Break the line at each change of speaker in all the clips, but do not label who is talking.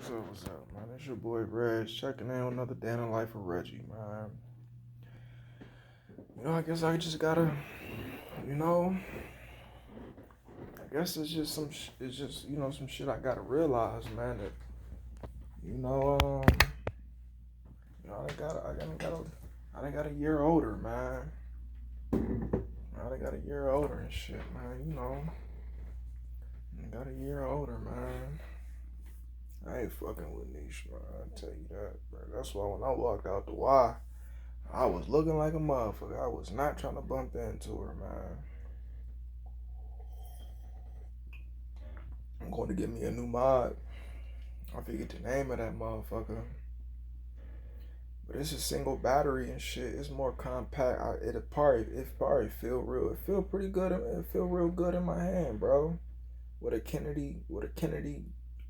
What's up, man? It's your boy Reg, checking in on another day in the life of Reggie, man. I guess I just gotta, you know, I guess it's just, some shit I gotta realize, man, that, you know, I done got a year older, man. I done got a year older and shit, man, I got a year older, man. I ain't fucking with Niche, man, I tell you that, bro. That's why when I walked out the Y, I was looking like a motherfucker. I was not trying to bump into her, man. I'm going to get me a new mod. I forget the name of that motherfucker. But it's a single battery and shit. It's more compact. It probably feel real. It feel pretty good. It feel real good in my hand, bro. With a Kennedy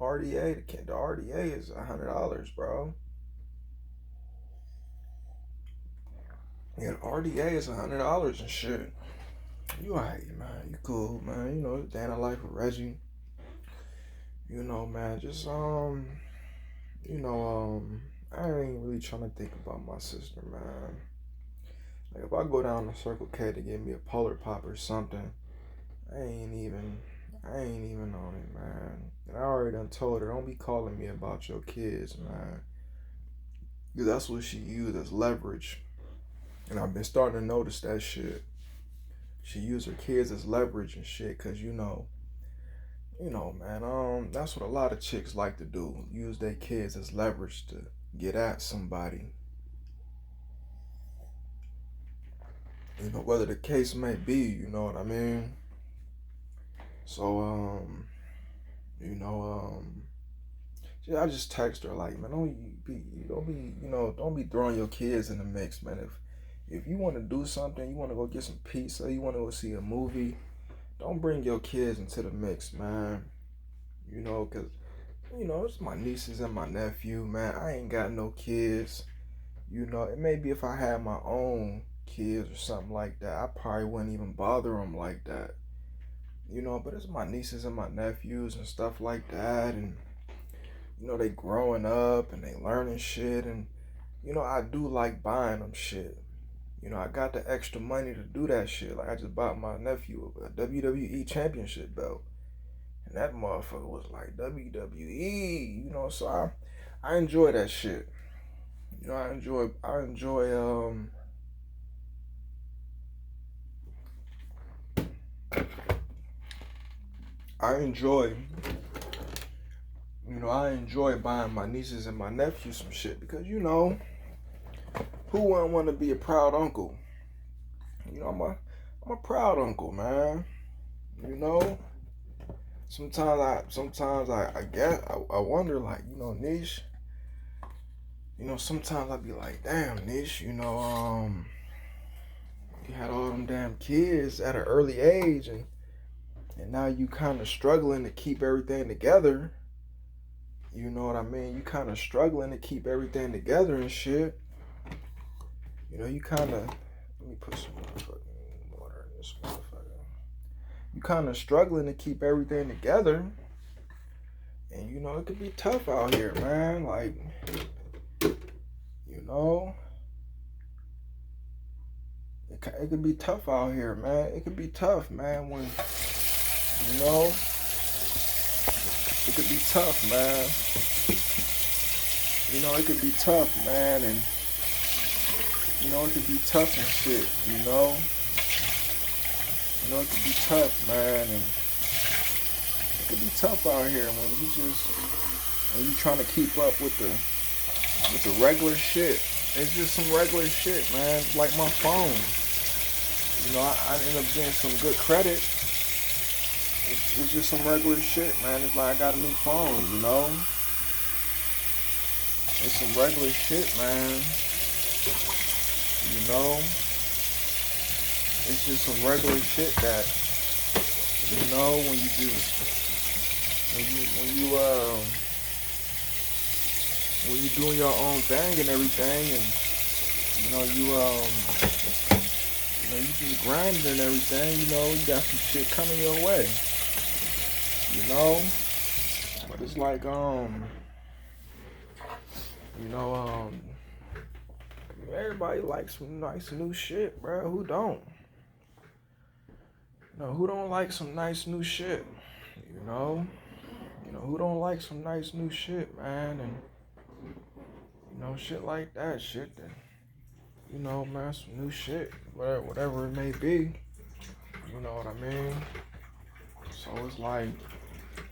RDA. The RDA is $100, bro. Yeah, the RDA is $100 and shit. You alright, man. You cool, man. It's day in the life of Reggie. Man, just I ain't really trying to think about my sister, man. Like if I go down to Circle K to get me a Polar Pop or something, I ain't even on it, man. And I already done told her, don't be calling me about your kids, man. Because that's what she used as leverage. And I've been starting to notice that shit. She used her kids as leverage and shit, cause man, that's what a lot of chicks like to do. Use their kids as leverage to get at somebody. Whether the case may be, you know what I mean? So, I just text her like, man, don't be throwing your kids in the mix, man. If you want to do something, you want to go get some pizza, you want to go see a movie, don't bring your kids into the mix, man. Because, it's my nieces and my nephew, man. I ain't got no kids. It may be if I had my own kids or something like that, I probably wouldn't even bother them like that. But it's my nieces and my nephews and stuff like that. And, they growing up and they learning shit. And, I do like buying them shit. I got the extra money to do that shit. Like, I just bought my nephew a WWE championship belt. And that motherfucker was like WWE, so I enjoy that shit. I enjoy buying my nieces and my nephews some shit because, who wouldn't want to be a proud uncle? I'm a proud uncle, man. Sometimes I guess I wonder, like, Niche. Sometimes I be like, damn, Niche, you had all them damn kids at an early age, and now you kind of struggling to keep everything together. You know what I mean? You kind of struggling to keep everything together and shit. You kind of, let me put some motherfucking water in this motherfucker. You kind of struggling to keep everything together. And, it could be tough out here, man. Like, it could be tough out here, man. It could be tough, man, when, it could be tough, man. It could be tough, man, and, it could be tough and shit, it could be tough, man, and it could be tough out here when you trying to keep up with the regular shit. It's just some regular shit, man. It's like my phone. I ended up getting some good credit. It's just some regular shit, man. It's like I got a new phone, It's some regular shit, man. It's just some regular shit that, when you doing your own thing and everything, and you just grinding and everything, you got some shit coming your way. But it's like everybody likes some nice new shit, bro. Who don't? Who don't like some nice new shit? You know? Who don't like some nice new shit, man? And, shit like that. Shit that, man, some new shit. Whatever it may be. You know what I mean? So it's like,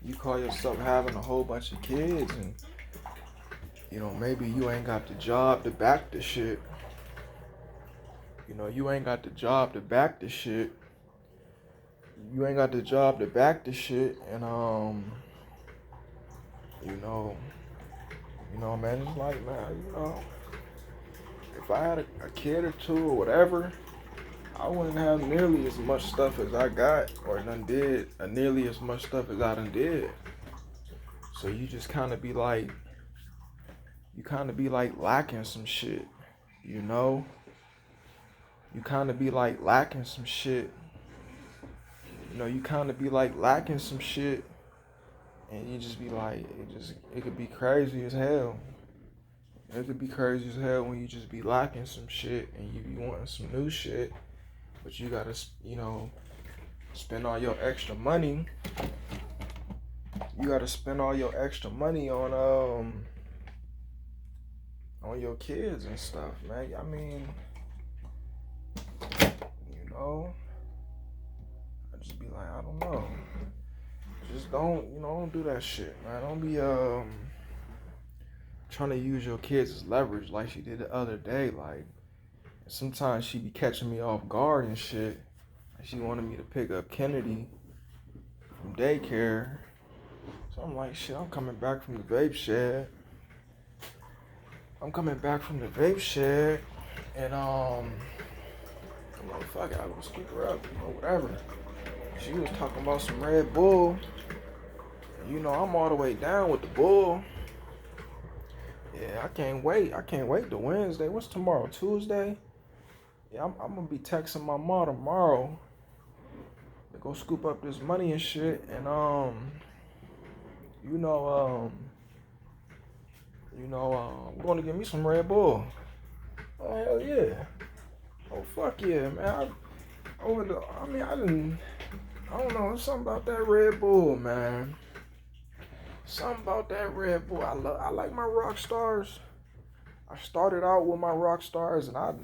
you call yourself having a whole bunch of kids and, maybe you ain't got the job to back the shit. You ain't got the job to back the shit. You ain't got the job to back the shit. And, man, it's like, man, if I had a kid or two or whatever, I wouldn't have nearly as much stuff as I got or done did, or nearly as much stuff as I done did. So you just kind of be like, lacking some shit, You kind of be like lacking some shit. You kind of be like lacking some shit. And you just be like, it could be crazy as hell. It could be crazy as hell when you just be lacking some shit and you be wanting some new shit. But you gotta, spend all your extra money. You gotta spend all your extra money on your kids and stuff, man. I mean, I just be like, I don't know. Just don't do that shit, man. Don't be trying to use your kids as leverage like she did the other day. Like, sometimes she be catching me off guard and shit. She wanted me to pick up Kennedy from daycare. So I'm like, shit, I'm coming back from the vape shed. And I'm like, fuck it, I go scoop her up, whatever. She was talking about some Red Bull. And, I'm all the way down with the bull. Yeah, I can't wait. To Wednesday. What's tomorrow? Tuesday? Yeah, I'm gonna be texting my mom tomorrow to go scoop up this money and shit. And I'm going to get me some Red Bull. Oh hell yeah! Oh fuck yeah, man! I don't know. Something about that Red Bull, man. Something about that Red Bull. I like my rock stars. I started out with my rock stars, and I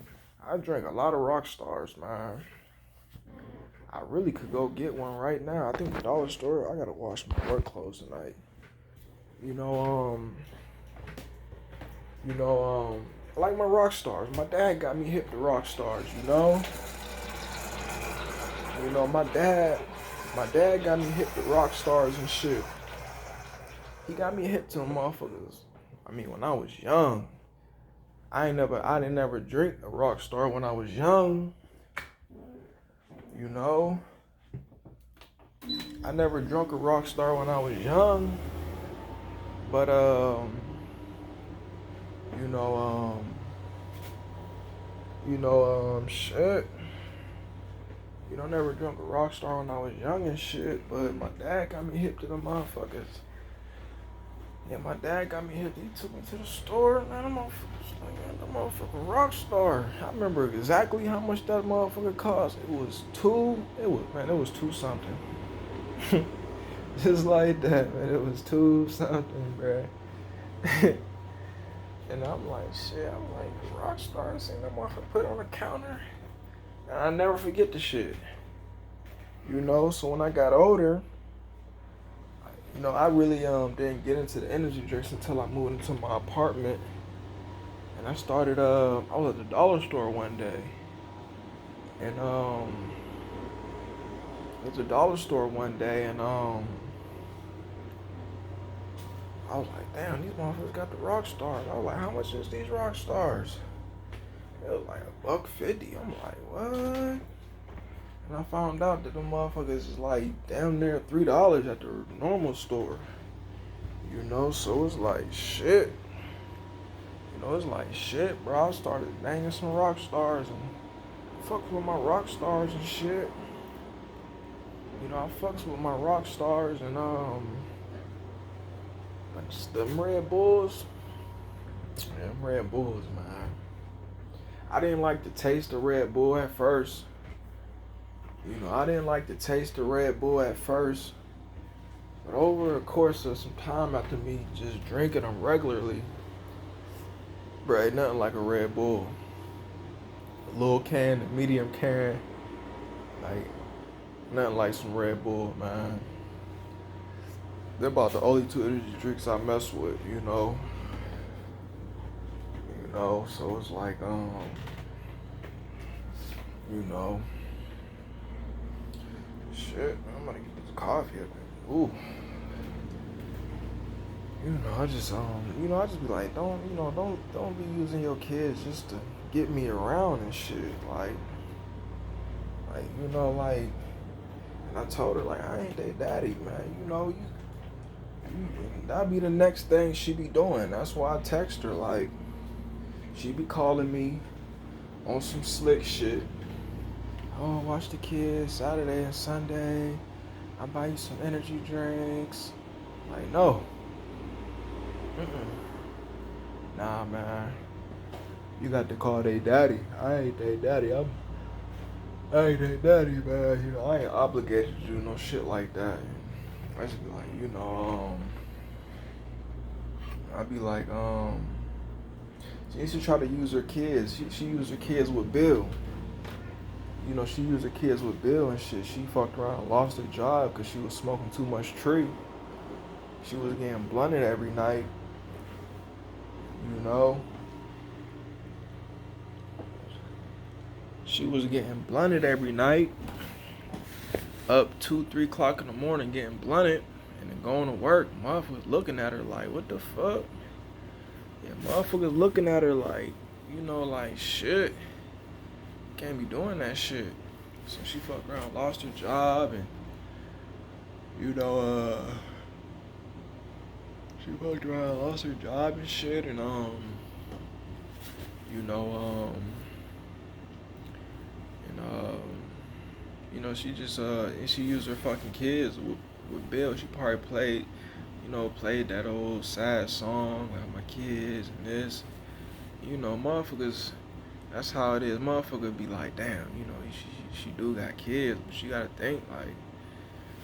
drank a lot of rock stars, man. I really could go get one right now. I think the dollar store. I gotta wash my work clothes tonight. I like my rock stars. My dad got me hip to rock stars. My dad got me hip to rock stars and shit. He got me hip to them motherfuckers. I mean, when I was young, I didn't never drink a rock star when I was young. I never drunk a rock star when I was young. But shit. Never drunk a rock star when I was young and shit. But my dad got me hip to the motherfuckers. Yeah, my dad got me hip. He took me to the store, man. The motherfucking rock star. I remember exactly how much that motherfucker cost. It was two something. Just like that, man. It was two something, bruh. And I'm like, shit. Rock star. Seen that motherfucker put on the counter. And I never forget the shit. So when I got older, I really didn't get into the energy drinks until I moved into my apartment. And I started, I was at the dollar store one day. And I was at the dollar store one day and I was like, damn, these motherfuckers got the rock stars. I was like, how much is these rock stars? It was like $1.50. I'm like, what? And I found out that them motherfuckers is like damn near $3 at the normal store. So it's like shit. It's like shit, bro. I started banging some rock stars and fucked with my rock stars and shit. I fucks with my rock stars and them Red Bulls. Yeah, them Red Bulls, man. I didn't like the taste of Red Bull at first. You know, I didn't like the taste of Red Bull at first. But over the course of some time after me just drinking them regularly, bro, ain't nothing like a Red Bull. A little can, a medium can, like nothing like some Red Bull, man. They're about the only two energy drinks I mess with, you know. You know, so it's like, you know, shit, I'm gonna get this coffee up. Ooh. You know, I just be like, don't be using your kids just to get me around and shit. Like, and I told her, like, I ain't their daddy, man. You know, that'd be the next thing she be doing. That's why I text her, like, she be calling me on some slick shit. Oh, watch the kids Saturday and Sunday. I buy you some energy drinks. Like, no. Nah, man. You got to call they daddy. I ain't they daddy. I ain't they daddy, man. You know, I ain't obligated to do no shit like that. I just be like, I'd be like, she used to try to use her kids. She used her kids with Bill. You know, she used her kids with Bill and shit. She fucked around and lost her job because she was smoking too much tree. She was getting blunted every night. You know? She was getting blunted every night. Up 2, 3 o'clock in the morning getting blunted. And then going to work. Motherfuckers looking at her like, what the fuck? Yeah, motherfuckers looking at her like, you know, like, shit. Can't be doing that shit. So she fucked around, lost her job, and you know, she fucked around, lost her job and shit, and you know, you know, she just and she used her fucking kids with Bill. She probably played that old sad song like my kids and this. You know, motherfuckers. That's how it is. Motherfucker be like, damn, you know, she do got kids, but she gotta think like,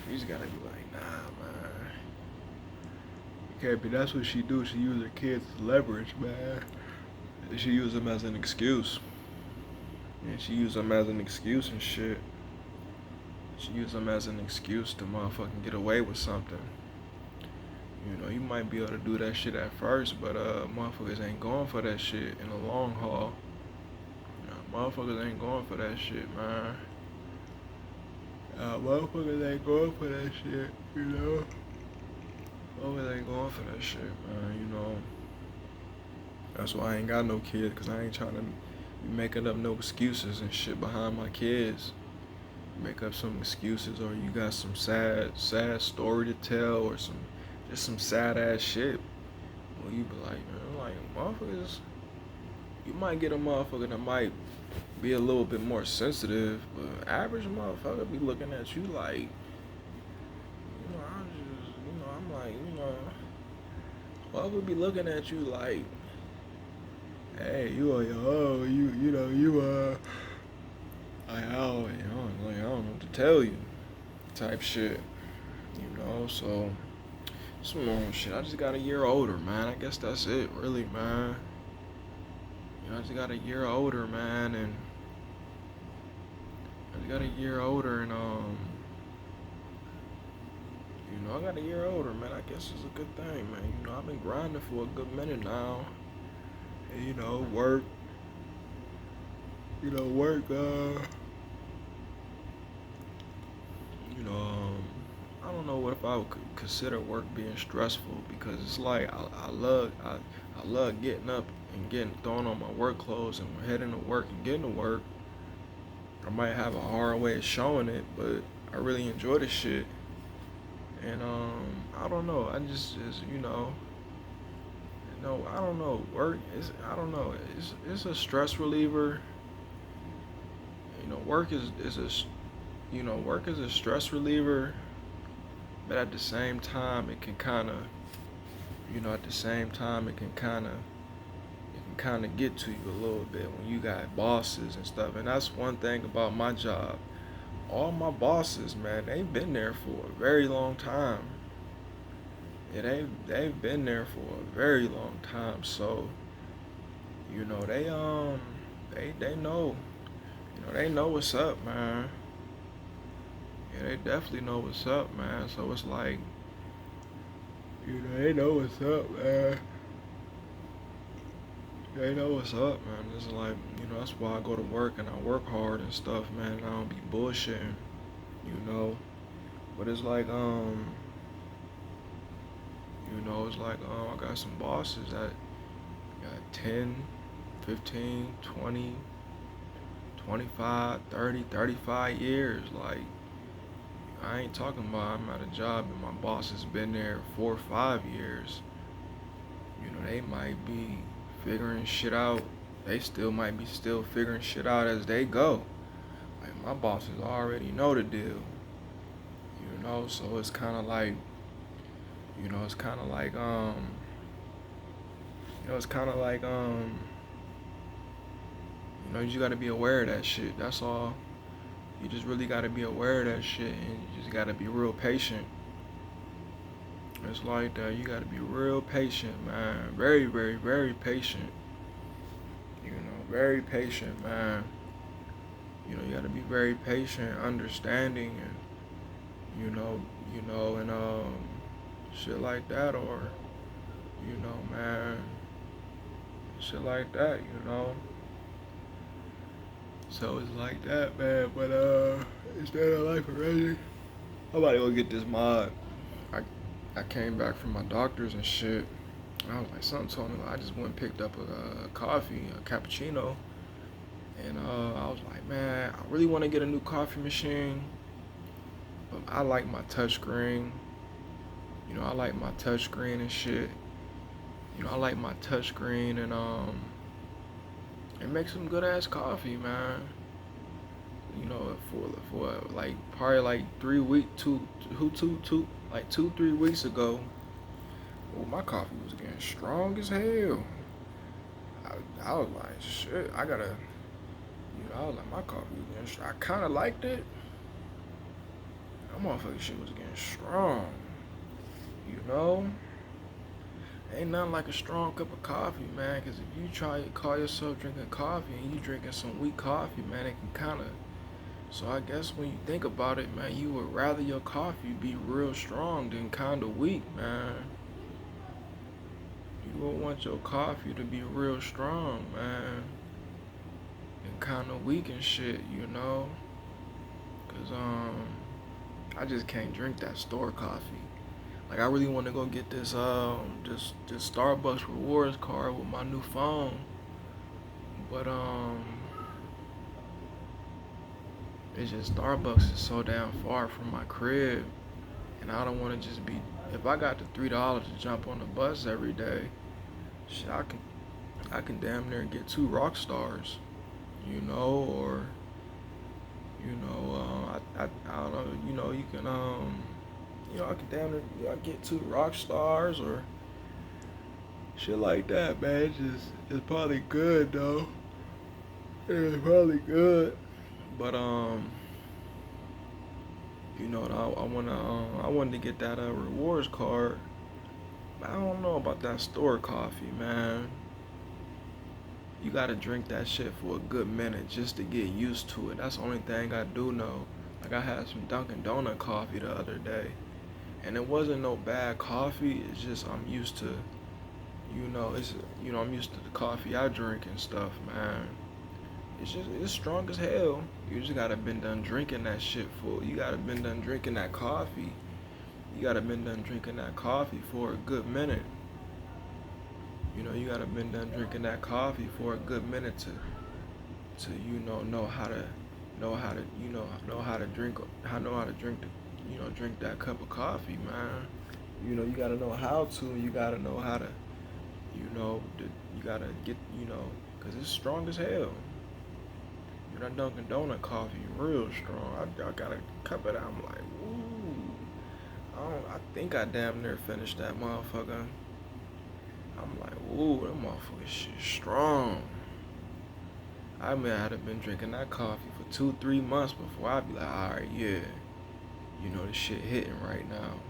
you just gotta be like, nah, man. You can't be. That's what she do. She use her kids as leverage, man. She use them as an excuse. And she use them as an excuse and shit. She use them as an excuse to motherfucking get away with something. You know, you might be able to do that shit at first, but motherfuckers ain't going for that shit in the long haul. Motherfuckers ain't going for that shit, man. Motherfuckers ain't going for that shit, you know? Motherfuckers ain't going for that shit, man, you know? That's why I ain't got no kids, because I ain't trying to be making up no excuses and shit behind my kids. Make up some excuses, or you got some sad story to tell, or just some sad ass shit. Well, you be like, man, like, motherfuckers, you might get a motherfucker that might be a little bit more sensitive, but average motherfucker be looking at you like, you know, I'm like, motherfucker be looking at you like, hey, you on your own, I don't know what to tell you, type shit, you know, so, some wrong shit. I just got a year older, man. I guess that's it, really, man. You know, I just got a year older, man, and I got a year older, and you know, I got a year older, man. I guess it's a good thing, man. You know, I've been grinding for a good minute now. And, you know, work. You know, I don't know what if I would consider work being stressful, because it's like I love getting up and getting thrown on my work clothes and heading to work and getting to work. I might have a hard way of showing it, but I really enjoy this shit. And I don't know. I just I don't know. Work is, I don't know. It's a stress reliever. You know, work is a stress reliever, but at the same time it can kind of kind of get to you a little bit when you got bosses and stuff. And that's one thing about my job. All my bosses, man, they've been there for a very long time. Yeah, they've been there for a very long time. So, you know, they know, they know what's up, man. Yeah, they definitely know what's up, man. So it's like, they know what's up, man. They know what's up, man. It's like, that's why I go to work and I work hard and stuff, man. And I don't be bullshitting, you know. But it's like, it's like, I got some bosses that got 10, 15, 20, 25, 30, 35 years. Like, I ain't talking about I'm at a job and my boss has been there 4 or 5 years. They might be figuring shit out. They still might be still figuring shit out as they go. Like, my bosses already know the deal. So it's kind of like, it's kind of like, it's kind of like, you got to be aware of that shit. That's all. You just really got to be aware of that shit, and you just got to be real patient. It's like that. You got to be real patient, man. Very, very, very patient. Very patient, man. You got to be very patient, understanding, and, and, shit like that, or, man, shit like that, So it's like that, man. But is that a life of Reggie? I'm about to go get this mod. I came back from my doctor's and shit. I was like, something told me, I just went and picked up a coffee, a cappuccino. And I was like, man, I really want to get a new coffee machine. But I like my touchscreen. I like my touchscreen and shit. I like my touchscreen, and it makes some good ass coffee, man. For like probably like 3 weeks, like 2-3 weeks ago, my coffee was getting strong as hell. I was like, shit, I gotta, I was like, my coffee was getting strong. I kind of liked it. That motherfucking shit was getting strong. Ain't nothing like a strong cup of coffee, man. Because if you try to call yourself drinking coffee and you drinking some weak coffee, man, it can kind of. So I guess when you think about it, man, you would rather your coffee be real strong than kind of weak, man. You would want your coffee to be real strong, man, and kind of weak and shit, Cause I just can't drink that store coffee. Like, I really want to go get this Starbucks rewards card with my new phone, but it's just Starbucks is so damn far from my crib, and I don't want to just be. If I got the $3 to jump on the bus every day, shit, I can damn near get 2 rock stars, or I don't know, you can I can damn near get 2 rock stars or shit like that, man. It's probably good though. It's probably good, but I wanted to get that rewards card. But I don't know about that store coffee, man. You gotta drink that shit for a good minute just to get used to it. That's the only thing I do know. Like, I had some Dunkin' Donut coffee the other day, and it wasn't no bad coffee. It's just I'm used to, I'm used to the coffee I drink and stuff, man. It's strong as hell. You just gotta been done drinking that shit for. You gotta been done drinking that coffee. You gotta been done drinking that coffee for a good minute. You gotta been done drinking that coffee for a good minute to know how to drink that cup of coffee, man. You gotta know how to. You gotta know how to. You gotta get. Cause it's strong as hell. That Dunkin' Donut coffee real strong. I got a cup of that. I'm like, ooh. I think I damn near finished that motherfucker. I'm like, ooh, that motherfucker shit strong. I mean, I'd have been drinking that coffee for 2, 3 months before I'd be like, all right, yeah, you know, this shit hitting right now.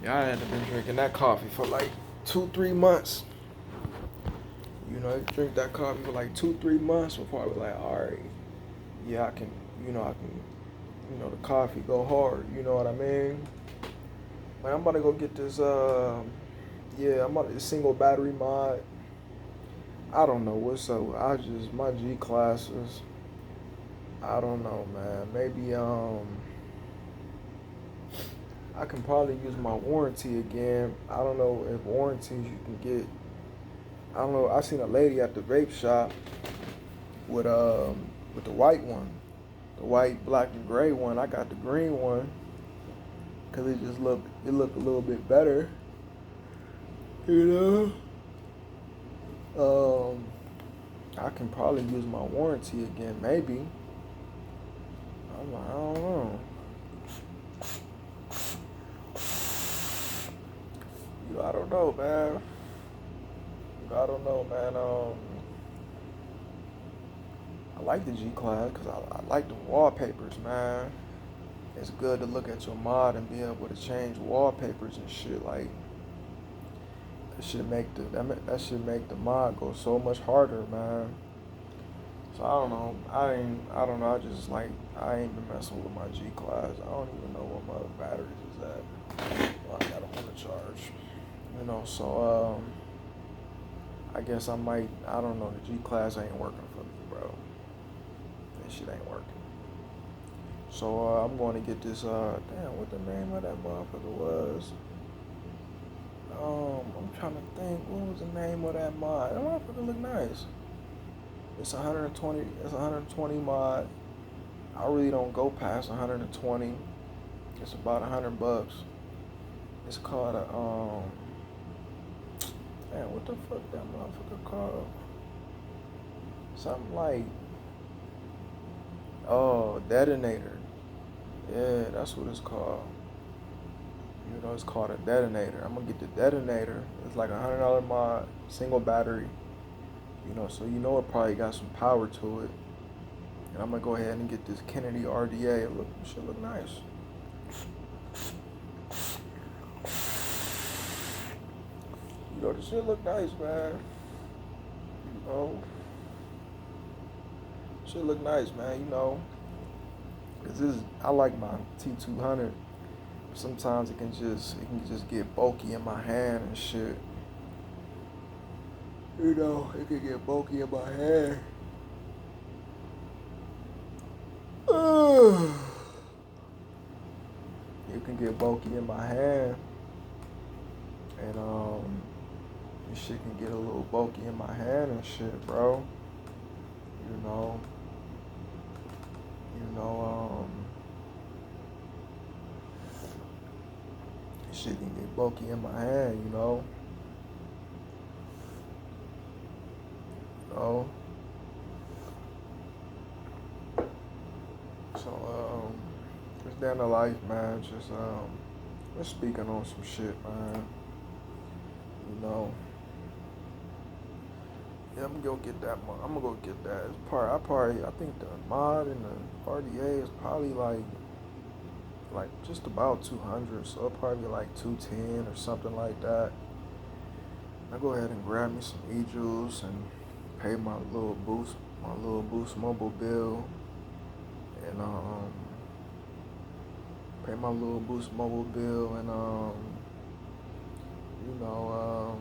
Yeah, I had been drinking that coffee for like 2, 3 months. You know, I drink that coffee for like 2, 3 months before I was like, all right, yeah, I can, the coffee go hard. You know what I mean? Like, I'm about to go get this, I'm about to single battery mod. I don't know what's up. My G classes. I don't know, man. Maybe, I can probably use my warranty again. I don't know if warranties you can get. I don't know. I seen a lady at the vape shop with the white one, the white, black, and gray one. I got the green one because it looked a little bit better, you know. I can probably use my warranty again, maybe. I'm like, I don't know. I don't know, man. I don't know, man. I like the G class because I like the wallpapers, man. It's good to look at your mod and be able to change wallpapers and shit. Like that should make the mod go so much harder, man. So I don't know. I don't know. I ain't been messing with my G class. I don't even know where my batteries is at. Well, I got them on the charge. You know, so I guess I might. I don't know. The G class ain't working for me, bro. That shit ain't working. So I'm going to get this. Damn, what the name of that motherfucker was? I'm trying to think. What was the name of that mod? That motherfucker look nice. It's 120. It's 120 mod. I really don't go past 120. It's about $100. It's called a Damn, what the fuck that motherfucker called? Something like detonator. Yeah, that's what it's called. You know, it's called a detonator. I'm gonna get the detonator. It's like $100 mod, single battery. You know, so you know it probably got some power to it. And I'm gonna go ahead and get this Kennedy RDA. It should look nice. You know, this shit look nice, man. You know, shit look nice, man. You know, cause I like my T200. Sometimes it can just get bulky in my hand and shit. You know, it can get bulky in my hand. It can get bulky in my hand, and this shit can get a little bulky in my hand and shit, bro. You know, this shit can get bulky in my hand, you know. So just down to life, man. Just speaking on some shit, man. You know. Yeah, I'm gonna go get that. I'm gonna go get that. I think the mod and the RDA is probably like just about 200. So it'll probably be like 210 or something like that. I go ahead and grab me some e-juice and pay my little boost mobile bill, and pay my little boost mobile bill, and you know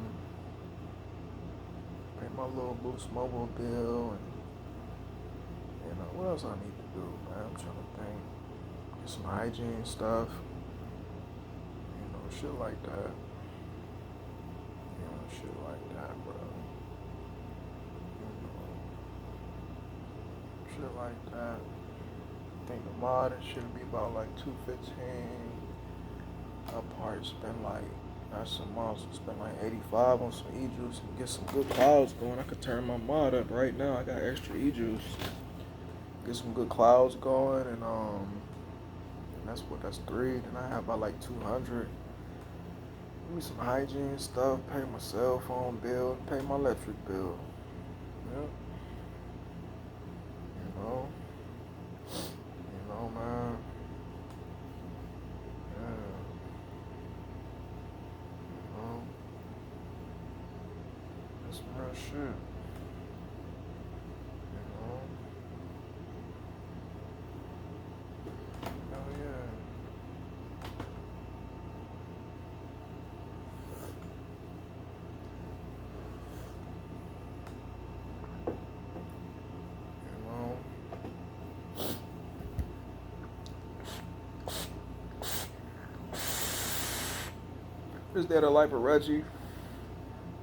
pay my little boost mobile bill, and you know what else I need to do, man. I'm trying to think. Get some hygiene stuff, you know, shit like that. You know, shit like that, bro. You know, shit like that. I think the mod should be about like 215. I'll probably spend that's some mods. Spend like 85 on some e-juice and get some good clouds going. I could turn my mod up right now. I got extra e-juice. Get some good clouds going, and that's 3. Then I have about like 200. Give me some hygiene stuff, pay my cell phone bill, pay my electric bill. Yeah, you know, man. Yeah, know, that's some real shit. Know, hell yeah. Know, is that a life of Reggie?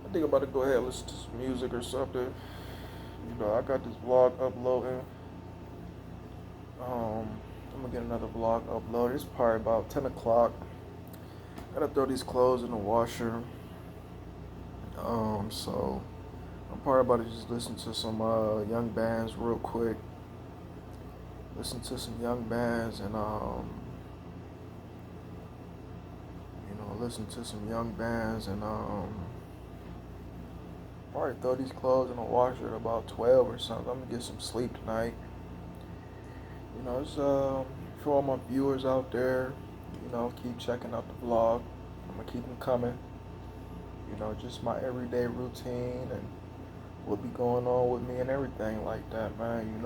I think I'm about to go ahead and listen to some music or something. I got this vlog uploading. I'm gonna get another vlog uploaded. It's probably about 10 o'clock. Gotta throw these clothes in the washer. So I'm probably about to just listen to some young bands real quick. Listen to some young bands and listen to some young bands and probably throw these clothes in the washer at about 12 or something. I'm gonna get some sleep tonight. It's for all my viewers out there. Keep checking out the vlog. I'm gonna keep them coming. Just my everyday routine and what be going on with me and everything like that, man. It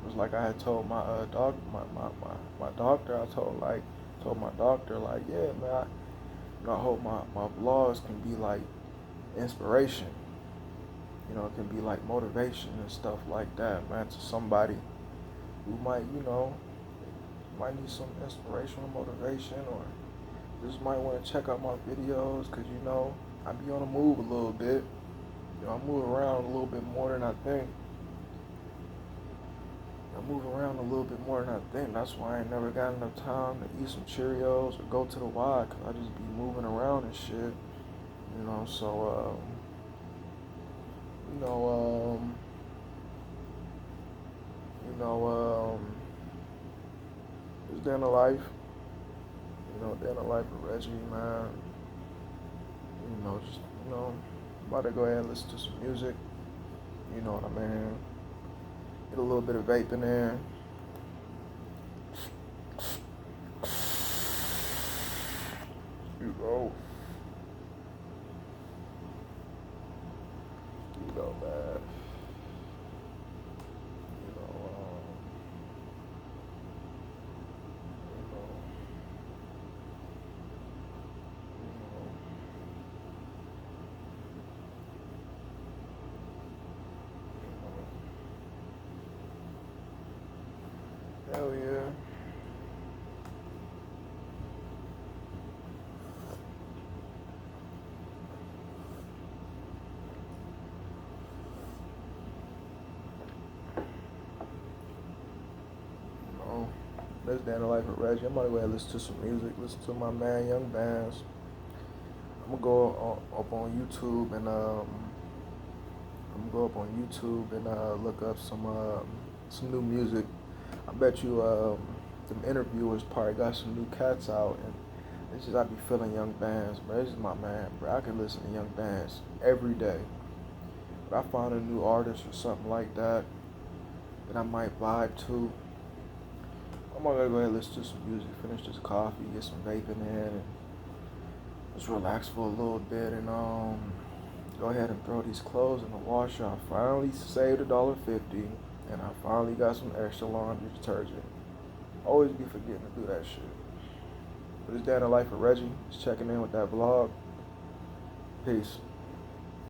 was like I had told my my doctor. I told my doctor like, yeah, man. I hope my vlogs can be like inspiration. It can be like motivation and stuff like that, man, to somebody who might need some inspirational motivation or just might want to check out my videos because I be on the move a little bit. I move around a little bit more than I think. I move around a little bit more than I think. That's why I ain't never got enough time to eat some Cheerios or go to the Y because I just be moving around and shit. So you know, you know, it's day in the life. Day in the life of Reggie, man. Just about to go ahead and listen to some music. You know what I mean? Get a little bit of vape in there. You know. Man. You know, you know, hell yeah. This day in the life of Reggie. I'm gonna go ahead and listen to some music, listen to my man Young Bands. I'm gonna go up on YouTube and look up some new music. I bet you them interviewers probably got some new cats out, and it's just I be feeling Young Bands, bro. This is my man, bro. I can listen to Young Bands every day. But I find a new artist or something like that I might vibe to. I'm gonna go ahead and listen to some music, finish this coffee, get some vape in there, and just relax for a little bit, and go ahead and throw these clothes in the washer. I finally saved $1.50, and I finally got some extra laundry detergent. Always be forgetting to do that shit. But it's day in the life of Reggie. Just checking in with that vlog. Peace.